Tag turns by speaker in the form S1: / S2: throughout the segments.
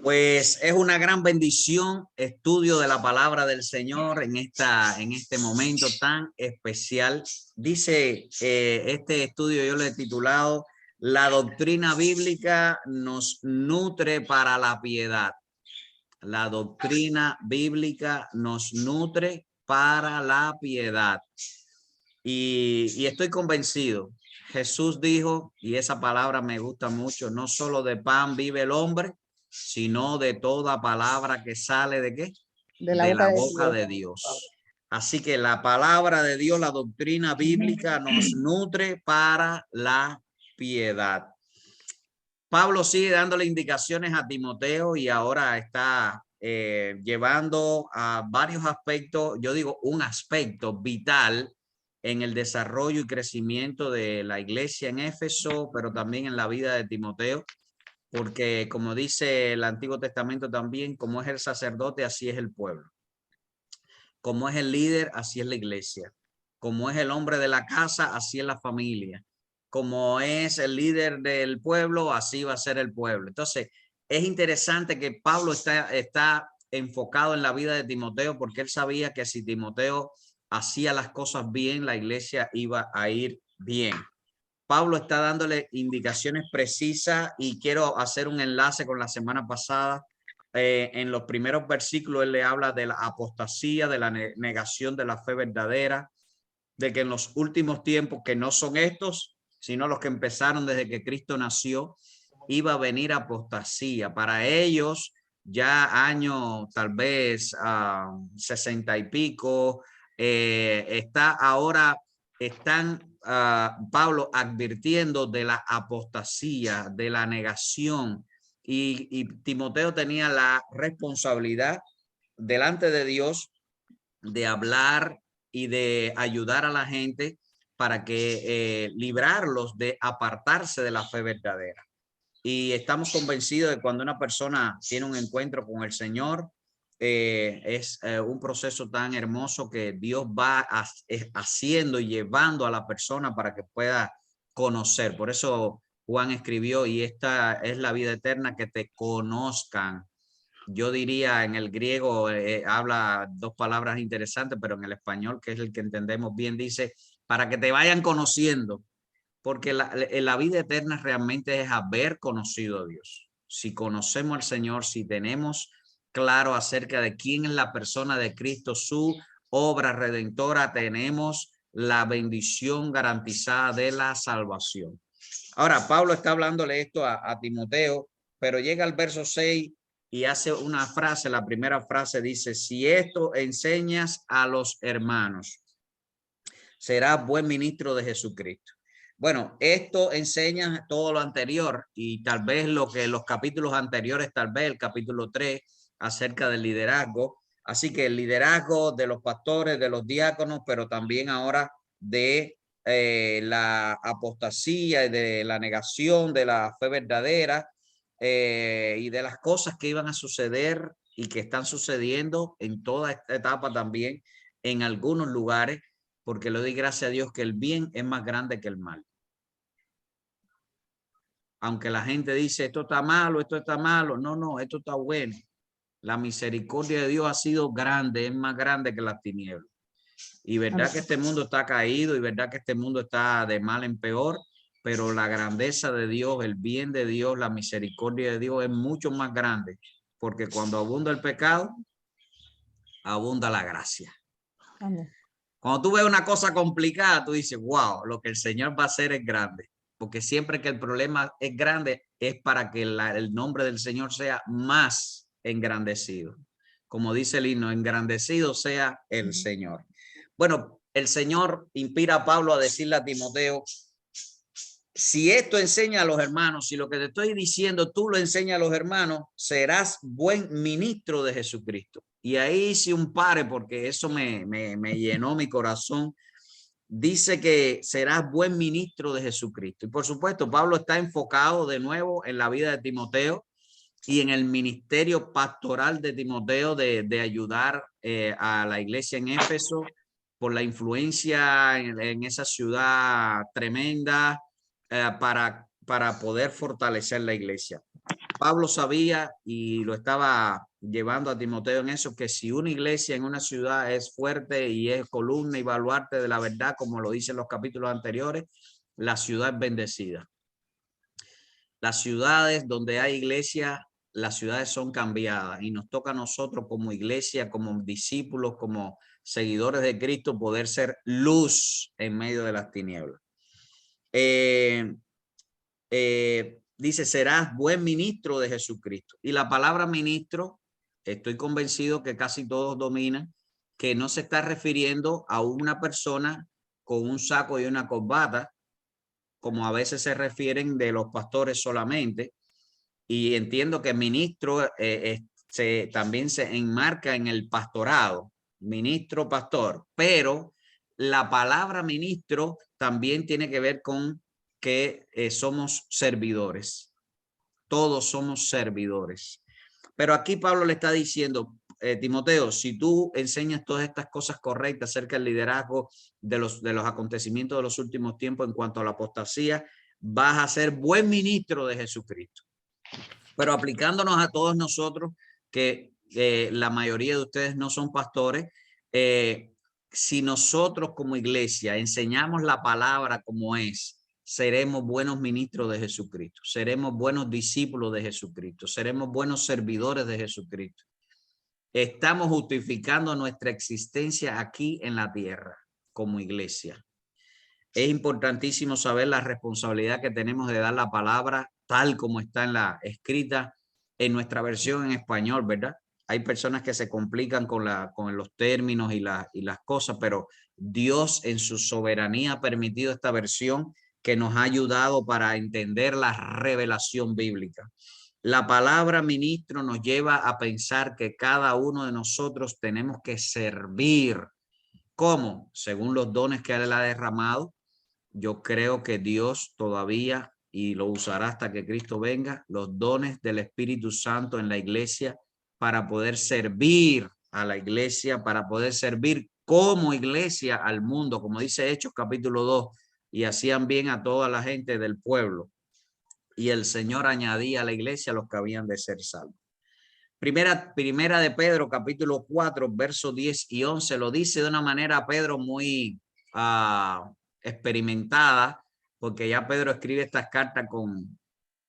S1: Pues es una gran bendición estudio de la palabra del Señor en este momento tan especial. Dice este estudio, yo lo he titulado La doctrina bíblica nos nutre para la piedad. La doctrina bíblica nos nutre para la piedad. Y estoy convencido. Jesús dijo, y esa palabra me gusta mucho, no solo de pan vive el hombre, sino de toda palabra que sale ¿de qué?
S2: De la
S1: boca de Dios. Así que la palabra de Dios, la doctrina bíblica nos nutre para la piedad. Pablo sigue dándole indicaciones a Timoteo y ahora está llevando a varios aspectos, yo digo un aspecto vital en el desarrollo y crecimiento de la iglesia en Éfeso, pero también en la vida de Timoteo, porque como dice el Antiguo Testamento también, como es el sacerdote, así es el pueblo. Como es el líder, así es la iglesia. Como es el hombre de la casa, así es la familia. Como es el líder del pueblo, así va a ser el pueblo. Entonces, es interesante que Pablo está enfocado en la vida de Timoteo porque él sabía que si Timoteo hacía las cosas bien, la iglesia iba a ir bien. Pablo está dándole indicaciones precisas y quiero hacer un enlace con la semana pasada. En los primeros versículos él le habla de la apostasía, de la negación de la fe verdadera, de que en los últimos tiempos, que no son estos, sino los que empezaron desde que Cristo nació, iba a venir apostasía. Para ellos, ya años tal vez 60 y pico, están Pablo advirtiendo de la apostasía, de la negación, y Timoteo tenía la responsabilidad delante de Dios de hablar y de ayudar a la gente para que librarlos de apartarse de la fe verdadera. Y estamos convencidos de que cuando una persona tiene un encuentro con el Señor, es un proceso tan hermoso que Dios va haciendo y llevando a la persona para que pueda conocer. Por eso Juan escribió, y esta es la vida eterna, que te conozcan. Yo diría en el griego habla dos palabras interesantes, pero en el español, que es el que entendemos bien, dice para que te vayan conociendo, porque la vida eterna realmente es haber conocido a Dios. Si conocemos al Señor, si tenemos claro acerca de quién es la persona de Cristo, su obra redentora, tenemos la bendición garantizada de la salvación. Ahora, Pablo está hablándole esto a Timoteo, pero llega al verso 6 y hace una frase. La primera frase dice, si esto enseñas a los hermanos, serás buen ministro de Jesucristo. Bueno, esto enseña todo lo anterior y tal vez lo que los capítulos anteriores, tal vez el capítulo 3 acerca del liderazgo. Así que el liderazgo de los pastores, de los diáconos, pero también ahora de la apostasía y de la negación de la fe verdadera y de las cosas que iban a suceder y que están sucediendo en toda esta etapa también en algunos lugares, porque le doy gracias a Dios que el bien es más grande que el mal. Aunque la gente dice esto está malo, no, esto está bueno. La misericordia de Dios ha sido grande, es más grande que las tinieblas. Y verdad que este mundo está caído y verdad que este mundo está de mal en peor, pero la grandeza de Dios, el bien de Dios, la misericordia de Dios es mucho más grande, porque cuando abunda el pecado, abunda la gracia. Amén. Cuando tú ves una cosa complicada, tú dices, wow, lo que el Señor va a hacer es grande. Porque siempre que el problema es grande, es para que el nombre del Señor sea más engrandecido. Como dice el himno, engrandecido sea el Señor. Bueno, el Señor inspira a Pablo a decirle a Timoteo, si esto enseña a los hermanos, si lo que te estoy diciendo tú lo enseñas a los hermanos, serás buen ministro de Jesucristo. Y ahí hice un pare porque eso me llenó mi corazón. Dice que serás buen ministro de Jesucristo. Y por supuesto, Pablo está enfocado de nuevo en la vida de Timoteo y en el ministerio pastoral de Timoteo de ayudar a la iglesia en Éfeso por la influencia en esa ciudad tremenda para poder fortalecer la iglesia. Pablo sabía y lo estaba llevando a Timoteo en eso, que si una iglesia en una ciudad es fuerte y es columna y baluarte de la verdad, como lo dicen los capítulos anteriores, la ciudad es bendecida. Las ciudades donde hay iglesia, las ciudades son cambiadas y nos toca a nosotros como iglesia, como discípulos, como seguidores de Cristo, poder ser luz en medio de las tinieblas. Dice, serás buen ministro de Jesucristo. Y la palabra ministro, estoy convencido que casi todos dominan, que no se está refiriendo a una persona con un saco y una corbata, como a veces se refieren de los pastores solamente. Y entiendo que ministro también se enmarca en el pastorado, ministro, pastor, pero la palabra ministro también tiene que ver con que somos servidores. Todos somos servidores. Pero aquí Pablo le está diciendo, Timoteo, si tú enseñas todas estas cosas correctas acerca del liderazgo de los acontecimientos de los últimos tiempos en cuanto a la apostasía, vas a ser buen ministro de Jesucristo. Pero aplicándonos a todos nosotros, que la mayoría de ustedes no son pastores, si nosotros como iglesia enseñamos la palabra como es, seremos buenos ministros de Jesucristo, seremos buenos discípulos de Jesucristo, seremos buenos servidores de Jesucristo. Estamos justificando nuestra existencia aquí en la tierra como iglesia. Es importantísimo saber la responsabilidad que tenemos de dar la palabra tal como está en la escrita en nuestra versión en español, ¿verdad? Hay personas que se complican con los términos y las cosas, pero Dios en su soberanía ha permitido esta versión que nos ha ayudado para entender la revelación bíblica. La palabra ministro nos lleva a pensar que cada uno de nosotros tenemos que servir. ¿Cómo? Según los dones que Él ha derramado. Yo creo que Dios todavía, y lo usará hasta que Cristo venga, los dones del Espíritu Santo en la iglesia para poder servir a la iglesia, para poder servir como iglesia al mundo, como dice Hechos capítulo 2, y hacían bien a toda la gente del pueblo. Y el Señor añadía a la iglesia a los que habían de ser salvos. Primera de Pedro capítulo 4, versos 10 y 11, lo dice de una manera Pedro muy experimentada, porque ya Pedro escribe estas cartas con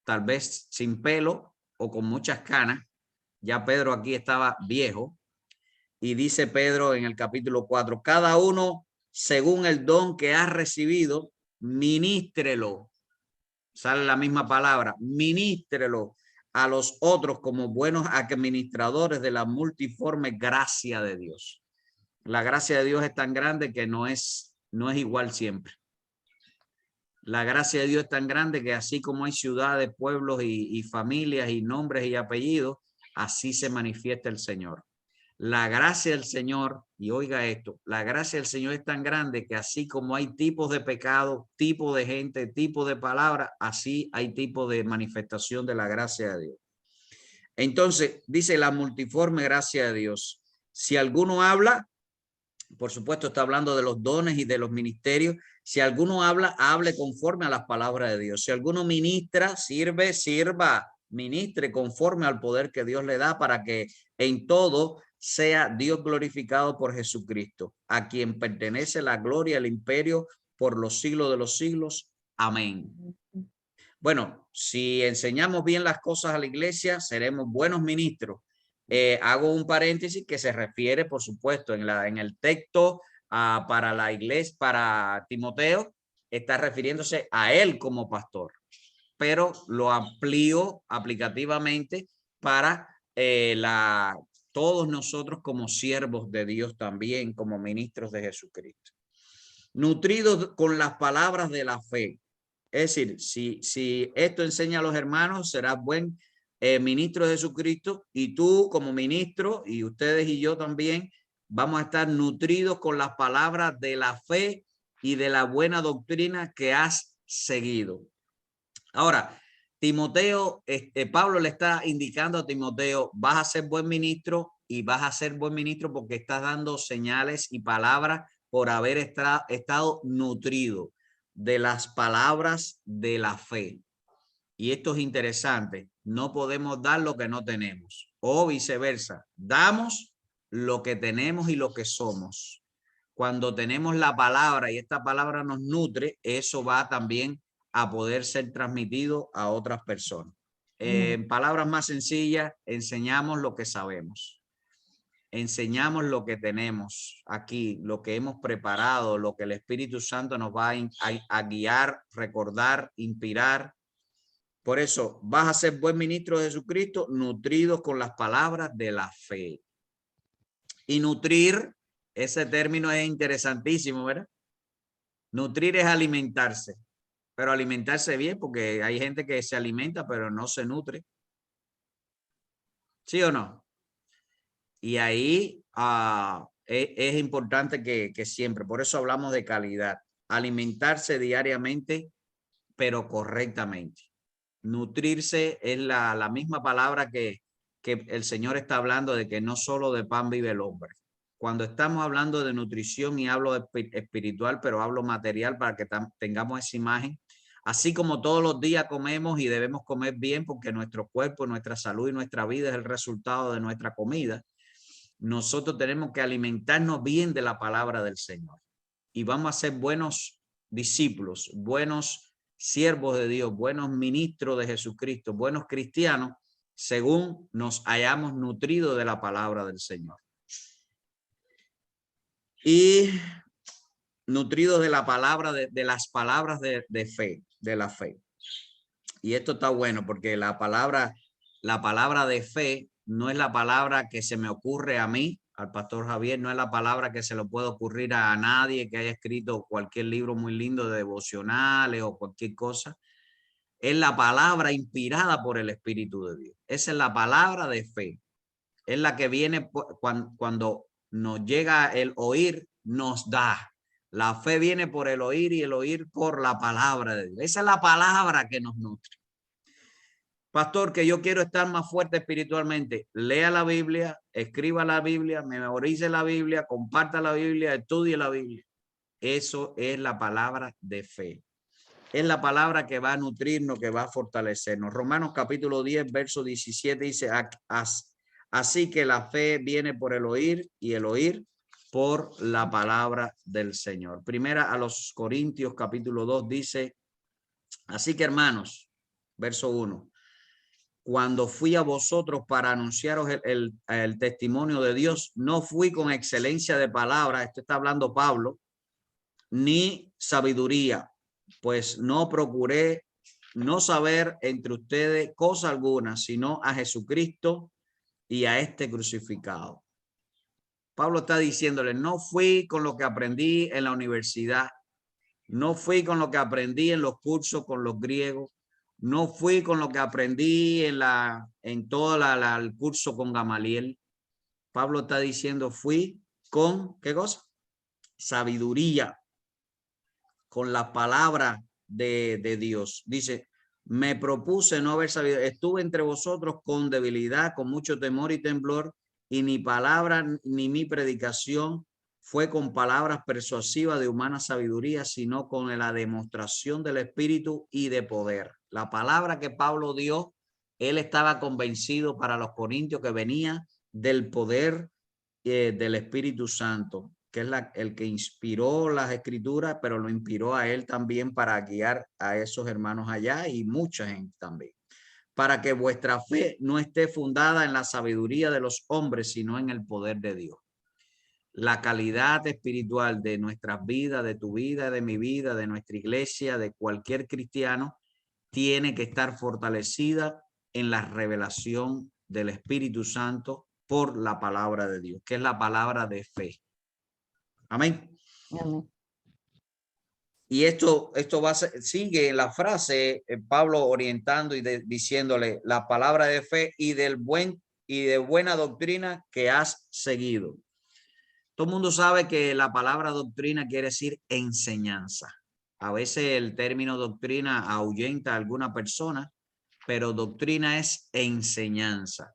S1: tal vez sin pelo o con muchas canas. Ya Pedro aquí estaba viejo y dice Pedro en el capítulo 4, cada uno según el don que ha recibido, ministrelo. Sale la misma palabra, ministrelo a los otros como buenos administradores de la multiforme gracia de Dios. La gracia de Dios es tan grande que no es igual siempre. La gracia de Dios es tan grande que así como hay ciudades, pueblos y familias y nombres y apellidos, así se manifiesta el Señor. La gracia del Señor, y oiga esto, la gracia del Señor es tan grande que así como hay tipos de pecado, tipo de gente, tipo de palabra, así hay tipo de manifestación de la gracia de Dios. Entonces, dice la multiforme gracia de Dios. Si alguno habla, por supuesto está hablando de los dones y de los ministerios. Si alguno habla, hable conforme a las palabras de Dios. Si alguno ministra, sirva, ministre conforme al poder que Dios le da para que en todo sea Dios glorificado por Jesucristo, a quien pertenece la gloria, el imperio por los siglos de los siglos. Amén. Bueno, si enseñamos bien las cosas a la iglesia, seremos buenos ministros. Hago un paréntesis que se refiere, por supuesto, en el texto para la iglesia, para Timoteo, está refiriéndose a él como pastor, pero lo amplío aplicativamente para todos nosotros como siervos de Dios también, como ministros de Jesucristo. Nutridos con las palabras de la fe. Es decir, si esto enseña a los hermanos, serás buen ministro de Jesucristo, y tú como ministro y ustedes y yo también vamos a estar nutridos con las palabras de la fe y de la buena doctrina que has seguido. Ahora, Timoteo, Pablo le está indicando a Timoteo, vas a ser buen ministro y vas a ser buen ministro porque estás dando señales y palabras por haber estado nutrido de las palabras de la fe. y esto es interesante, no podemos dar lo que no tenemos, o viceversa, damos lo que tenemos y lo que somos. Cuando tenemos la palabra y esta palabra nos nutre, eso va también a poder ser transmitido a otras personas. En palabras más sencillas, enseñamos lo que sabemos. Enseñamos lo que tenemos aquí, lo que hemos preparado, lo que el Espíritu Santo nos va a guiar, recordar, inspirar. Por eso, vas a ser buen ministro de Jesucristo, nutridos con las palabras de la fe. Y nutrir, ese término es interesantísimo, ¿verdad? Nutrir es alimentarse, pero alimentarse bien, porque hay gente que se alimenta, pero no se nutre. ¿Sí o no? Y ahí es importante que siempre, por eso hablamos de calidad, alimentarse diariamente, pero correctamente. Nutrirse es la misma palabra que el Señor está hablando de que no solo de pan vive el hombre. Cuando estamos hablando de nutrición y hablo de espiritual, pero hablo material para que tengamos esa imagen. Así como todos los días comemos y debemos comer bien porque nuestro cuerpo, nuestra salud y nuestra vida es el resultado de nuestra comida. Nosotros tenemos que alimentarnos bien de la palabra del Señor y vamos a ser buenos discípulos, buenos siervos de Dios, buenos ministros de Jesucristo, buenos cristianos, según nos hayamos nutrido de la palabra del Señor. Y nutridos de la palabra, de las palabras de fe, de la fe. Y esto está bueno porque la palabra de fe no es la palabra que se me ocurre a mí, al pastor Javier, no es la palabra que se le puede ocurrir a nadie que haya escrito cualquier libro muy lindo de devocionales o cualquier cosa. Es la palabra inspirada por el Espíritu de Dios. Esa es la palabra de fe. Es la que viene cuando nos llega el oír, nos da. La fe viene por el oír y el oír por la palabra de Dios. Esa es la palabra que nos nutre. Pastor, que yo quiero estar más fuerte espiritualmente. Lea la Biblia, escriba la Biblia, memorice la Biblia, comparta la Biblia, estudie la Biblia. Eso es la palabra de fe. Es la palabra que va a nutrirnos, que va a fortalecernos. Romanos capítulo 10, verso 17 dice, así que la fe viene por el oír y el oír por la palabra del Señor. Primera a los Corintios capítulo 2 dice, así que hermanos, verso 1, cuando fui a vosotros para anunciaros el testimonio de Dios, no fui con excelencia de palabra, esto está hablando Pablo, ni sabiduría, pues no procuré no saber entre ustedes cosa alguna, sino a Jesucristo y a este crucificado. Pablo está diciéndole, no fui con lo que aprendí en la universidad, no fui con lo que aprendí en los cursos con los griegos, no fui con lo que aprendí en todo el curso con Gamaliel. Pablo está diciendo, fui con, ¿qué cosa? Sabiduría, con la palabra de Dios. Dice, me propuse no haber sabido, estuve entre vosotros con debilidad, con mucho temor y temblor, y ni palabra ni mi predicación fue con palabras persuasivas de humana sabiduría, sino con la demostración del Espíritu y de poder. La palabra que Pablo dio, él estaba convencido para los corintios que venía del poder del Espíritu Santo, que es el que inspiró las escrituras, pero lo inspiró a él también para guiar a esos hermanos allá y mucha gente también. Para que vuestra fe no esté fundada en la sabiduría de los hombres, sino en el poder de Dios. La calidad espiritual de nuestras vidas, de tu vida, de mi vida, de nuestra iglesia, de cualquier cristiano, tiene que estar fortalecida en la revelación del Espíritu Santo por la palabra de Dios, que es la palabra de fe. Amén.
S2: Amén.
S1: Y esto sigue la frase, Pablo orientando y diciéndole la palabra de fe y de buena doctrina que has seguido. Todo el mundo sabe que la palabra doctrina quiere decir enseñanza. A veces el término doctrina ahuyenta a alguna persona, pero doctrina es enseñanza.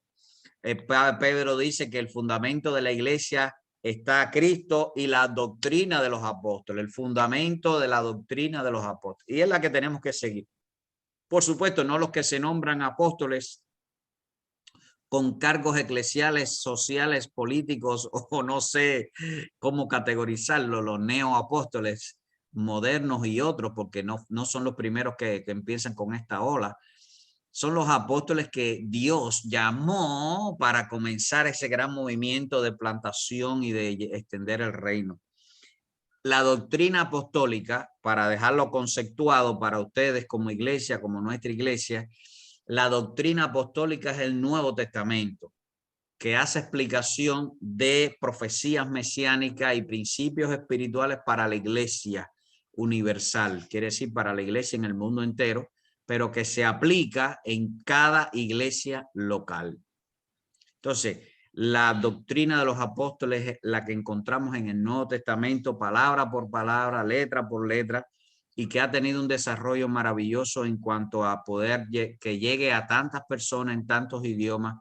S1: Pedro dice que el fundamento de la iglesia está Cristo y la doctrina de los apóstoles, el fundamento de la doctrina de los apóstoles. Y es la que tenemos que seguir. Por supuesto, no los que se nombran apóstoles con cargos eclesiales, sociales, políticos, o no sé cómo categorizarlo, los neoapóstoles modernos y otros, porque no son los primeros que empiezan con esta ola. Son los apóstoles que Dios llamó para comenzar ese gran movimiento de plantación y de extender el reino. La doctrina apostólica, para dejarlo conceptuado para ustedes como iglesia, como nuestra iglesia, la doctrina apostólica es el Nuevo Testamento, que hace explicación de profecías mesiánicas y principios espirituales para la iglesia universal, quiere decir para la iglesia en el mundo entero, pero que se aplica en cada iglesia local. Entonces, la doctrina de los apóstoles es la que encontramos en el Nuevo Testamento, palabra por palabra, letra por letra, y que ha tenido un desarrollo maravilloso en cuanto a poder que llegue a tantas personas en tantos idiomas,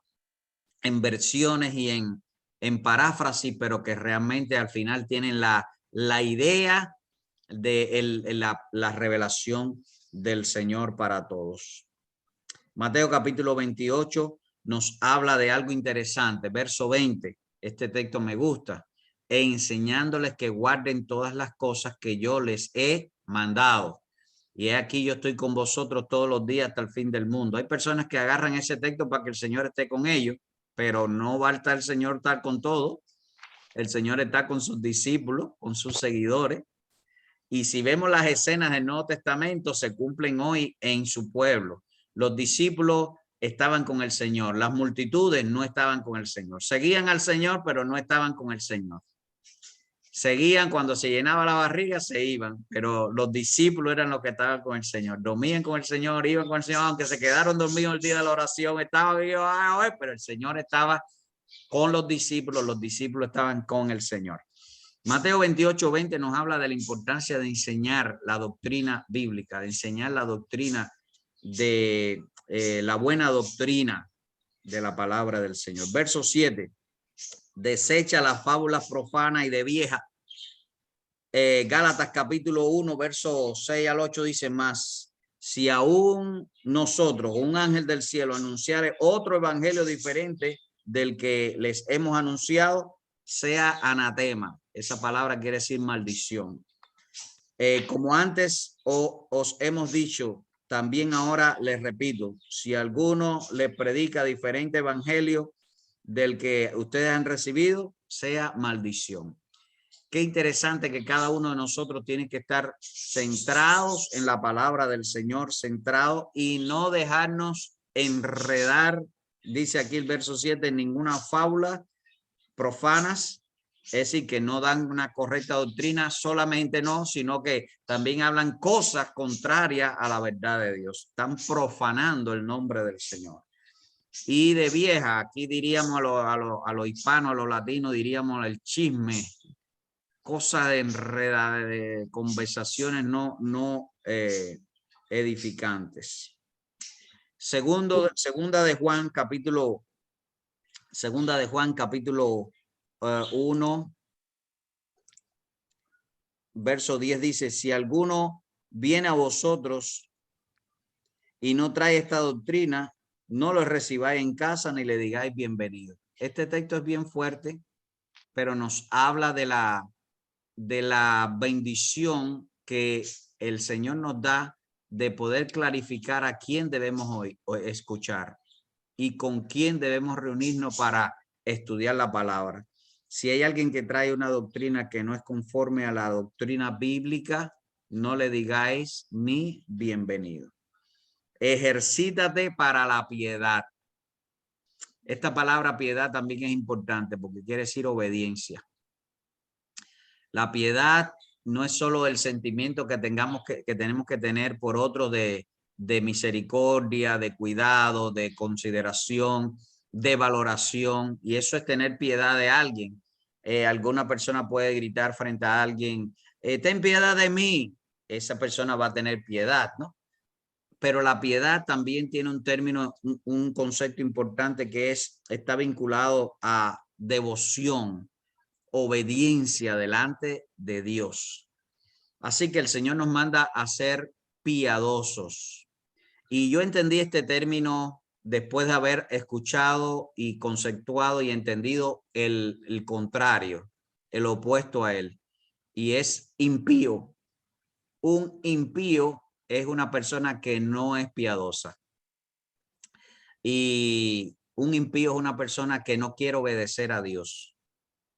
S1: en versiones y en paráfrasis, pero que realmente al final tienen la idea de la revelación del Señor para todos. Mateo capítulo 28 nos habla de algo interesante. Verso 20, este texto me gusta. E enseñándoles que guarden todas las cosas que yo les he mandado. Y aquí yo estoy con vosotros todos los días hasta el fin del mundo. Hay personas que agarran ese texto para que el Señor esté con ellos, pero no va a estar el Señor tal con todo. El Señor está con sus discípulos, con sus seguidores. Y si vemos las escenas del Nuevo Testamento, se cumplen hoy en su pueblo. Los discípulos estaban con el Señor. Las multitudes no estaban con el Señor. Seguían al Señor, pero no estaban con el Señor. Seguían cuando se llenaba la barriga, se iban, pero los discípulos eran los que estaban con el Señor. Dormían con el Señor, iban con el Señor, aunque se quedaron dormidos el día de la oración, estaban, pero el Señor estaba con los discípulos estaban con el Señor. Mateo 28:20 nos habla de la importancia de enseñar la doctrina bíblica, de enseñar la doctrina de la buena doctrina de la palabra del Señor. Verso 7, desecha las fábulas profanas y de vieja. Gálatas capítulo 1, verso 6 al 8 dice más. Si aún nosotros, un ángel del cielo, anunciare otro evangelio diferente del que les hemos anunciado, sea anatema. Esa palabra quiere decir maldición. Como antes os hemos dicho, también ahora les repito, si alguno les predica diferente evangelio del que ustedes han recibido, sea maldición. Qué interesante que cada uno de nosotros tiene que estar centrados en la palabra del Señor, centrados y no dejarnos enredar, dice aquí el verso 7, en ninguna fábula profanas, es decir, que no dan una correcta doctrina, solamente no, sino que también hablan cosas contrarias a la verdad de Dios. Están profanando el nombre del Señor. Y de vieja, aquí diríamos a los hispanos, a los latinos, diríamos el chisme, cosas de enredada, de conversaciones no edificantes. Segunda de Juan capítulo 1, verso 10 dice, si alguno viene a vosotros y no trae esta doctrina, no lo recibáis en casa ni le digáis bienvenido. Este texto es bien fuerte, pero nos habla de la bendición que el Señor nos da de poder clarificar a quién debemos hoy escuchar y con quién debemos reunirnos para estudiar la palabra. Si hay alguien que trae una doctrina que no es conforme a la doctrina bíblica, no le digáis ni bienvenido. Ejercítate para la piedad. Esta palabra piedad también es importante porque quiere decir obediencia. La piedad no es solo el sentimiento que tenemos que tener por otro de misericordia, de cuidado, de consideración, de valoración, y eso es tener piedad de alguien. Alguna persona puede gritar frente a alguien, ten piedad de mí. Esa persona va a tener piedad, ¿no? Pero la piedad también tiene un término, un concepto importante que está vinculado a devoción, obediencia delante de Dios. Así que el Señor nos manda a ser piadosos. Y yo entendí este término después de haber escuchado y conceptuado y entendido el contrario, el opuesto a él, y es impío. Un impío es una persona que no es piadosa. Y un impío es una persona que no quiere obedecer a Dios.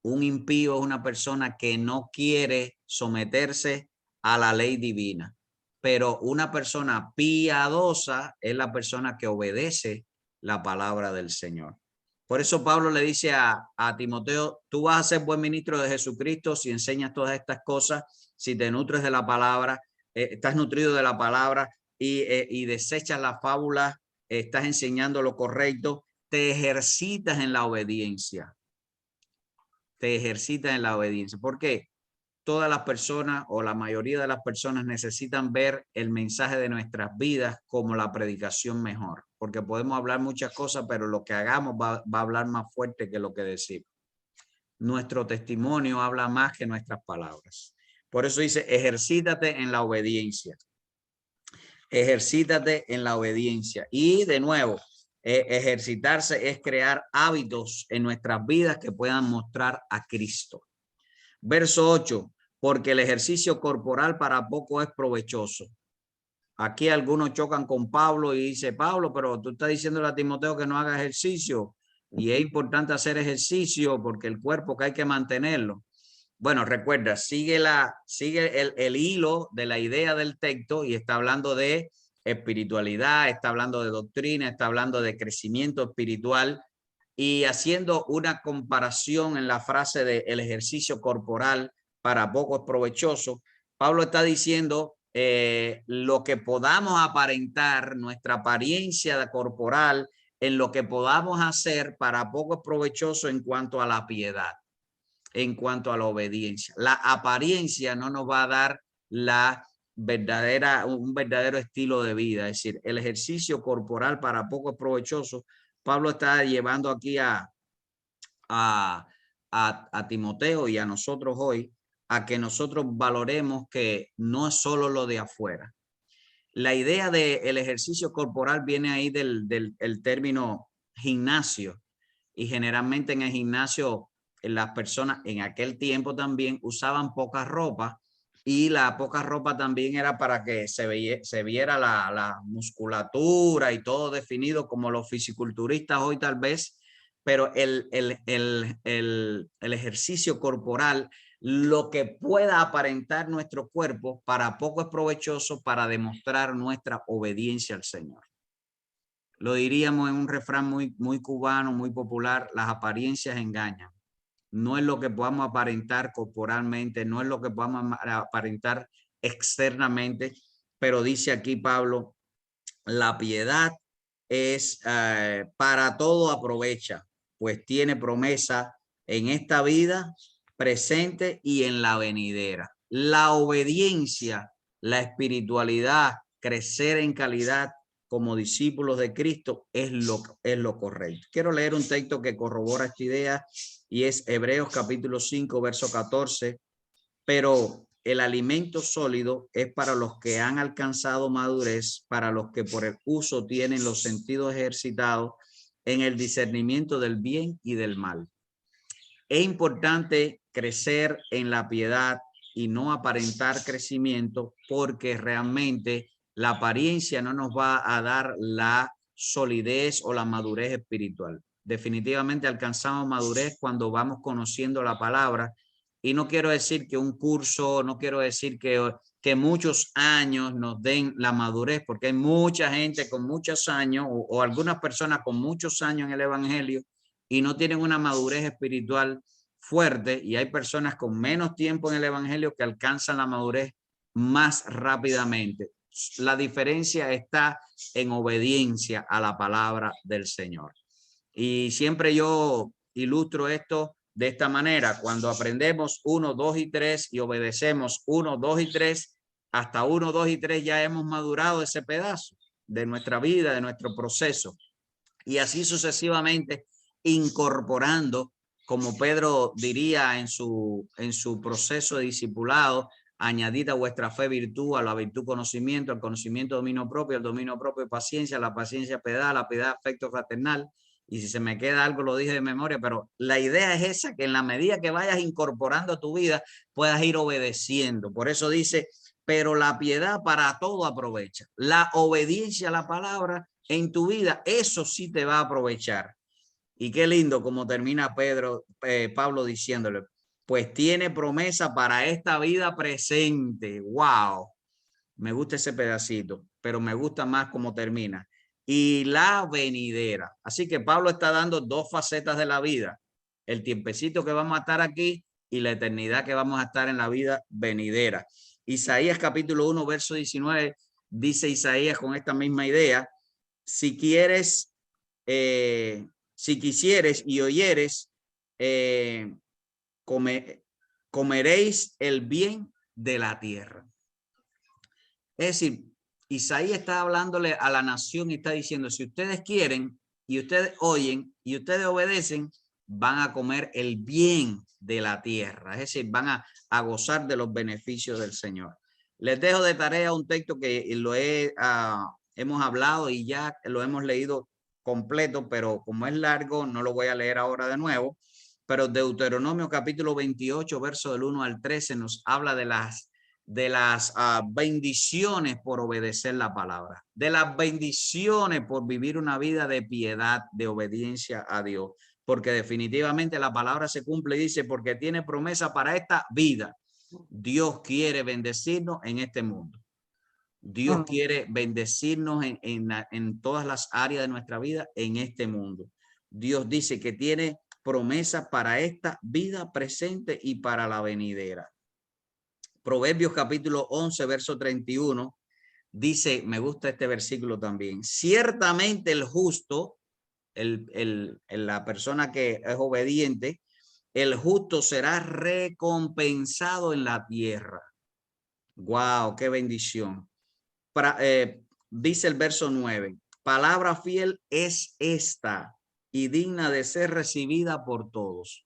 S1: Un impío es una persona que no quiere someterse a la ley divina. Pero una persona piadosa es la persona que obedece la palabra del Señor. Por eso Pablo le dice a Timoteo, tú vas a ser buen ministro de Jesucristo si enseñas todas estas cosas, si te nutres de la palabra, estás nutrido de la palabra y desechas las fábulas, estás enseñando lo correcto, te ejercitas en la obediencia. Te ejercitas en la obediencia. ¿Por qué? Todas las personas o la mayoría de las personas necesitan ver el mensaje de nuestras vidas como la predicación mejor, porque podemos hablar muchas cosas, pero lo que hagamos va a hablar más fuerte que lo que decimos. Nuestro testimonio habla más que nuestras palabras. Por eso dice, ejercítate en la obediencia. Ejercítate en la obediencia. Y de nuevo, ejercitarse es crear hábitos en nuestras vidas que puedan mostrar a Cristo. Verso 8, porque el ejercicio corporal para poco es provechoso. Aquí algunos chocan con Pablo y dice, Pablo, pero tú estás diciéndole a Timoteo que no haga ejercicio. Y es importante hacer ejercicio porque el cuerpo que hay que mantenerlo. Bueno, recuerda, sigue el hilo de la idea del texto y está hablando de espiritualidad, está hablando de doctrina, está hablando de crecimiento espiritual y haciendo una comparación en la frase de el ejercicio corporal para poco es provechoso. Pablo está diciendo lo que podamos aparentar, nuestra apariencia corporal, en lo que podamos hacer para poco es provechoso en cuanto a la piedad, en cuanto a la obediencia. La apariencia no nos va a dar un verdadero estilo de vida. Es decir, el ejercicio corporal para poco es provechoso. Pablo está llevando aquí a Timoteo y a nosotros hoy a que nosotros valoremos que no es solo lo de afuera. La idea del ejercicio corporal viene ahí del término gimnasio, y generalmente en el gimnasio las personas en aquel tiempo también usaban poca ropa, y la poca ropa también era para que se viera la musculatura y todo definido como los fisiculturistas hoy tal vez, pero el ejercicio corporal, lo que pueda aparentar nuestro cuerpo, para poco es provechoso para demostrar nuestra obediencia al Señor. Lo diríamos en un refrán muy cubano, muy popular, las apariencias engañan. No es lo que podamos aparentar corporalmente, no es lo que podamos aparentar externamente, pero dice aquí Pablo, la piedad es para todo aprovecha, pues tiene promesa en esta vida presente y en la venidera. La obediencia, la espiritualidad, crecer en calidad como discípulos de Cristo es lo correcto. Quiero leer un texto que corrobora esta idea y es Hebreos capítulo 5, verso 14. Pero el alimento sólido es para los que han alcanzado madurez, para los que por el uso tienen los sentidos ejercitados en el discernimiento del bien y del mal. Es importante crecer en la piedad y no aparentar crecimiento, porque realmente la apariencia no nos va a dar la solidez o la madurez espiritual. Definitivamente alcanzamos madurez cuando vamos conociendo la palabra. Y no quiero decir que un curso, no quiero decir que muchos años nos den la madurez, porque hay mucha gente con muchos años o algunas personas con muchos años en el evangelio y no tienen una madurez espiritual fuerte, y hay personas con menos tiempo en el evangelio que alcanzan la madurez más rápidamente. La diferencia está en obediencia a la palabra del Señor. Y siempre yo ilustro esto de esta manera: cuando aprendemos 1, 2 y 3 y obedecemos 1, 2 y 3, hasta 1, 2 y 3 ya hemos madurado ese pedazo de nuestra vida, de nuestro proceso. Y así sucesivamente, incorporando, como Pedro diría en su proceso de discipulado, añadid a vuestra fe virtud, a la virtud conocimiento, al conocimiento dominio propio, al dominio propio paciencia, a la paciencia piedad, a la piedad afecto fraternal. Y si se me queda algo lo dije de memoria, pero la idea es esa, que en la medida que vayas incorporando a tu vida puedas ir obedeciendo. Por eso dice, pero la piedad para todo aprovecha. La obediencia a la palabra en tu vida, eso sí te va a aprovechar. Y qué lindo como termina Pablo diciéndole, pues tiene promesa para esta vida presente. Wow, me gusta ese pedacito, pero me gusta más cómo termina. Y la venidera. Así que Pablo está dando dos facetas de la vida. El tiempecito que vamos a estar aquí y la eternidad que vamos a estar en la vida venidera. Isaías capítulo 1, verso 19, dice Isaías con esta misma idea, si quieres, si quisieres y oyeres, comeréis el bien de la tierra. Es decir, Isaías está hablándole a la nación y está diciendo, si ustedes quieren y ustedes oyen y ustedes obedecen, van a comer el bien de la tierra. Es decir, van a gozar de los beneficios del Señor. Les dejo de tarea un texto que hemos hablado y ya lo hemos leído completo, pero como es largo, no lo voy a leer ahora de nuevo. Pero Deuteronomio capítulo 28, verso del 1 al 13 nos habla de las bendiciones por obedecer la palabra, de las bendiciones por vivir una vida de piedad, de obediencia a Dios, porque definitivamente la palabra se cumple y dice, porque tiene promesa para esta vida. Dios quiere bendecirnos en este mundo. Dios quiere bendecirnos en todas las áreas de nuestra vida en este mundo. Dios dice que tiene promesas para esta vida presente y para la venidera. Proverbios capítulo 11, verso 31, dice, me gusta este versículo también, ciertamente el justo, la persona que es obediente, el justo será recompensado en la tierra. Wow, qué bendición. Dice el verso 9, palabra fiel es esta y digna de ser recibida por todos.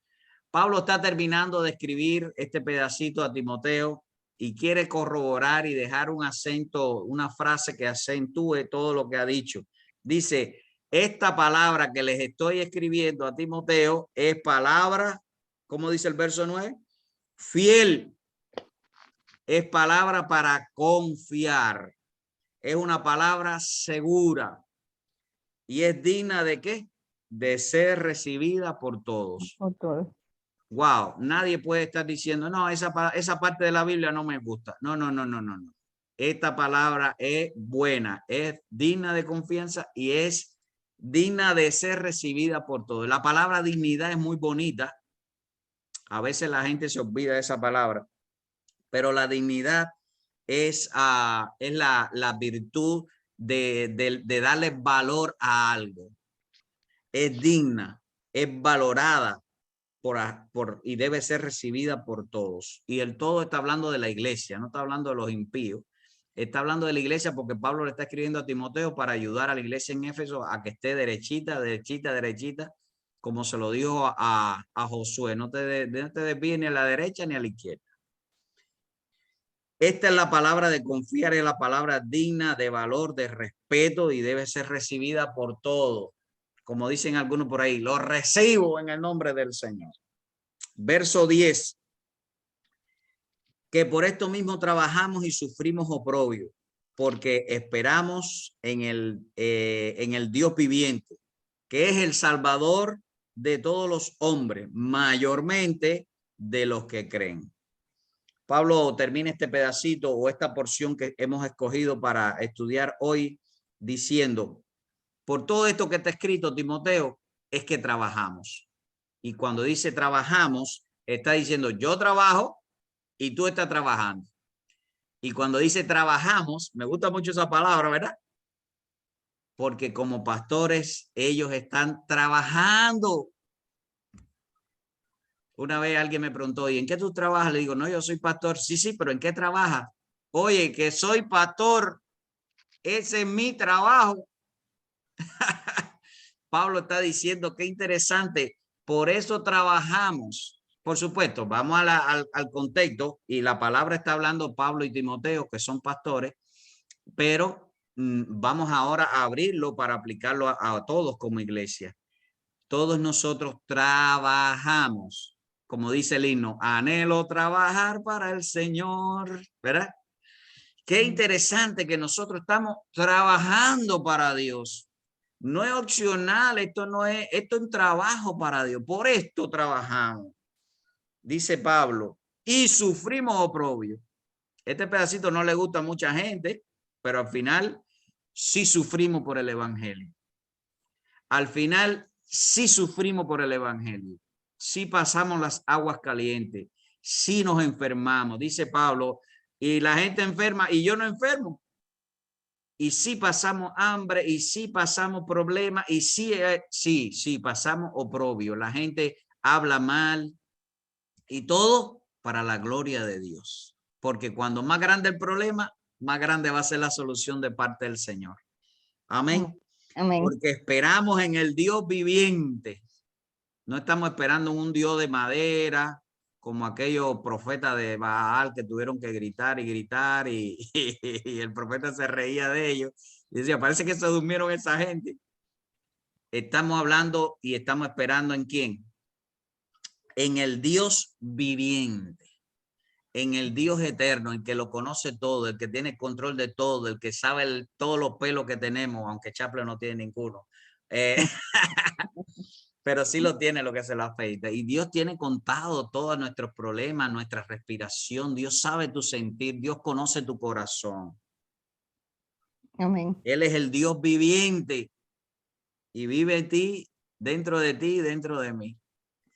S1: Pablo está terminando de escribir este pedacito a Timoteo y quiere corroborar y dejar un acento, una frase que acentúe todo lo que ha dicho. Dice, esta palabra que les estoy escribiendo a Timoteo es palabra, ¿cómo dice el verso 9? Fiel. Es palabra para confiar. Es una palabra segura. ¿Y es digna de qué? De ser recibida por todos. Por todos. Wow, nadie puede estar diciendo, no, esa parte de la Biblia no me gusta. No. Esta palabra es buena, es digna de confianza y es digna de ser recibida por todos. La palabra dignidad es muy bonita. A veces la gente se olvida de esa palabra, pero la dignidad es la virtud de darle valor a algo. Es digna, es valorada y debe ser recibida por todos. Y el todo está hablando de la iglesia, no está hablando de los impíos. Está hablando de la iglesia porque Pablo le está escribiendo a Timoteo para ayudar a la iglesia en Éfeso a que esté derechita, como se lo dijo a Josué. No te desvíes ni a la derecha ni a la izquierda. Esta es la palabra de confiar, es la palabra digna de valor, de respeto y debe ser recibida por todos. Como dicen algunos por ahí, lo recibo en el nombre del Señor. Verso 10. Que por esto mismo trabajamos y sufrimos oprobio, porque esperamos en el Dios viviente, que es el Salvador de todos los hombres, mayormente de los que creen. Pablo termina este pedacito o esta porción que hemos escogido para estudiar hoy diciendo, por todo esto que está escrito, Timoteo, es que trabajamos. Y cuando dice trabajamos, está diciendo yo trabajo y tú estás trabajando. Y cuando dice trabajamos, me gusta mucho esa palabra, ¿verdad? Porque como pastores, ellos están trabajando. Una vez alguien me preguntó, ¿y en qué tú trabajas? Le digo, no, yo soy pastor. Sí, pero ¿en qué trabajas? Oye, que soy pastor. Ese es mi trabajo. Pablo está diciendo, qué interesante. Por eso trabajamos, por supuesto, vamos al contexto, y la palabra está hablando Pablo y Timoteo, que son pastores, pero vamos ahora a abrirlo para aplicarlo a todos como iglesia. Todos nosotros trabajamos, como dice el himno, anhelo trabajar para el Señor, ¿verdad? Qué interesante que nosotros estamos trabajando para Dios. No es opcional, esto es un trabajo para Dios. Por esto trabajamos, dice Pablo, y sufrimos oprobio. Este pedacito no le gusta a mucha gente, pero al final sí sufrimos por el evangelio. Al final sí sufrimos por el evangelio. Sí pasamos las aguas calientes. Sí nos enfermamos, dice Pablo, y la gente enferma y yo no enfermo. Y sí pasamos hambre, y sí pasamos problemas, y sí pasamos oprobio. La gente habla mal y todo para la gloria de Dios. Porque cuando más grande el problema, más grande va a ser la solución de parte del Señor. Amén.
S2: Amén.
S1: Porque esperamos en el Dios viviente. No estamos esperando en un Dios de madera, como aquellos profetas de Baal que tuvieron que gritar y gritar y el profeta se reía de ellos. Y decía, parece que se durmieron esa gente. Estamos hablando y estamos esperando ¿en quién? En el Dios viviente, en el Dios eterno, el que lo conoce todo, el que tiene control de todo, el que sabe todos los pelos que tenemos, aunque Chaplin no tiene ninguno. Pero sí lo tiene lo que se lo afeita. Y Dios tiene contado todos nuestros problemas, nuestra respiración. Dios sabe tu sentir, Dios conoce tu corazón.
S2: Amén.
S1: Él es el Dios viviente y vive en ti, dentro de ti y dentro de mí.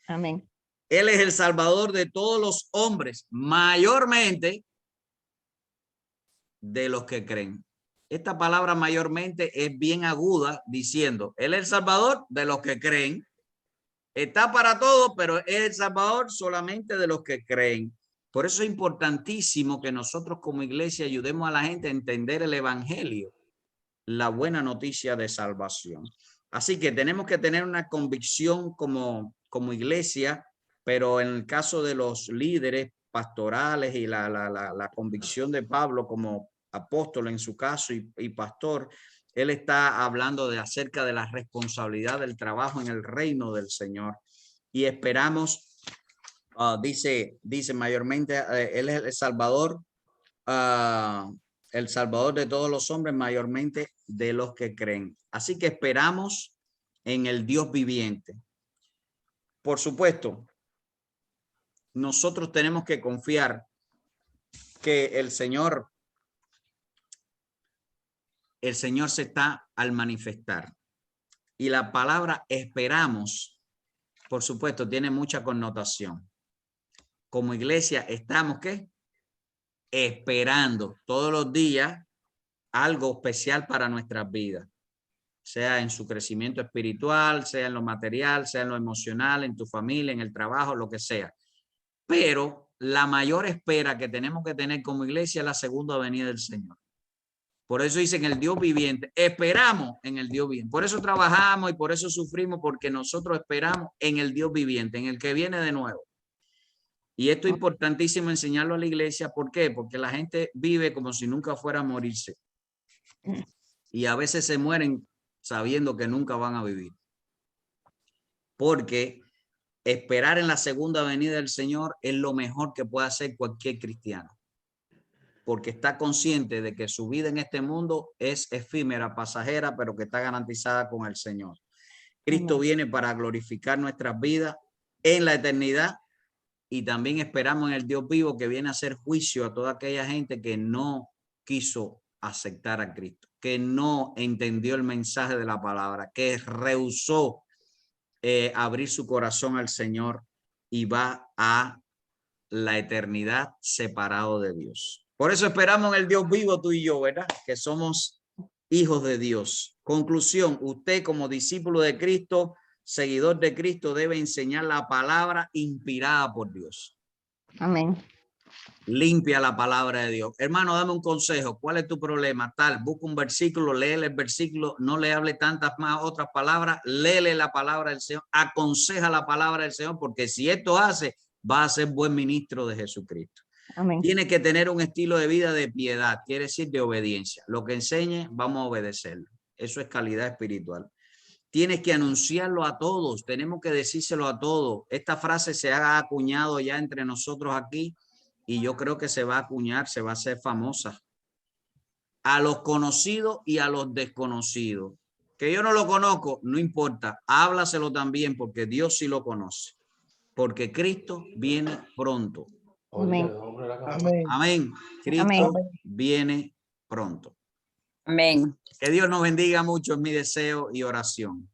S2: Amén.
S1: Él es el Salvador de todos los hombres, mayormente de los que creen. Esta palabra mayormente es bien aguda, diciendo, Él es el Salvador de los que creen. Está para todos, pero es el Salvador solamente de los que creen. Por eso es importantísimo que nosotros como iglesia ayudemos a la gente a entender el evangelio, la buena noticia de salvación. Así que tenemos que tener una convicción como iglesia, pero en el caso de los líderes pastorales y la convicción de Pablo como apóstol en su caso y pastor, él está hablando acerca de la responsabilidad del trabajo en el reino del Señor. Y esperamos, dice mayormente, él es el Salvador, el Salvador de todos los hombres, mayormente de los que creen. Así que esperamos en el Dios viviente. Por supuesto, nosotros tenemos que confiar que el Señor se está al manifestar. Y la palabra esperamos, por supuesto, tiene mucha connotación. Como iglesia estamos, ¿qué? Esperando todos los días algo especial para nuestras vidas, sea en su crecimiento espiritual, sea en lo material, sea en lo emocional, en tu familia, en el trabajo, lo que sea. Pero la mayor espera que tenemos que tener como iglesia es la segunda venida del Señor. Por eso dicen el Dios viviente. Esperamos en el Dios viviente. Por eso trabajamos y por eso sufrimos, porque nosotros esperamos en el Dios viviente, en el que viene de nuevo. Y esto es importantísimo enseñarlo a la iglesia. ¿Por qué? Porque la gente vive como si nunca fuera a morirse. Y a veces se mueren sabiendo que nunca van a vivir. Porque esperar en la segunda venida del Señor es lo mejor que puede hacer cualquier cristiano. Porque está consciente de que su vida en este mundo es efímera, pasajera, pero que está garantizada con el Señor. Cristo viene para glorificar nuestras vidas en la eternidad, y también esperamos en el Dios vivo que viene a hacer juicio a toda aquella gente que no quiso aceptar a Cristo, que no entendió el mensaje de la palabra, que rehusó abrir su corazón al Señor y va a la eternidad separado de Dios. Por eso esperamos en el Dios vivo, tú y yo, ¿verdad? Que somos hijos de Dios. Conclusión, usted como discípulo de Cristo, seguidor de Cristo, debe enseñar la palabra inspirada por Dios.
S2: Amén.
S1: Limpia la palabra de Dios. Hermano, dame un consejo. ¿Cuál es tu problema? Tal, busca un versículo, léele el versículo, no le hable tantas más otras palabras, léele la palabra del Señor, aconseja la palabra del Señor, porque si esto hace, vas a ser buen ministro de Jesucristo.
S2: Amén.
S1: Tienes que tener un estilo de vida de piedad, quiere decir de obediencia. Lo que enseñe, vamos a obedecerlo. Eso es calidad espiritual. Tienes que anunciarlo a todos, tenemos que decírselo a todos. Esta frase se ha acuñado ya entre nosotros aquí y yo creo que se va a acuñar, se va a hacer famosa. A los conocidos y a los desconocidos. Que yo no lo conozco, no importa, háblaselo también porque Dios sí lo conoce. Porque Cristo viene pronto.
S2: Amén.
S3: Amén.
S1: Amén. Cristo
S2: Amén.
S1: viene pronto.
S4: Amén.
S1: Que Dios nos bendiga mucho, es mi deseo y oración.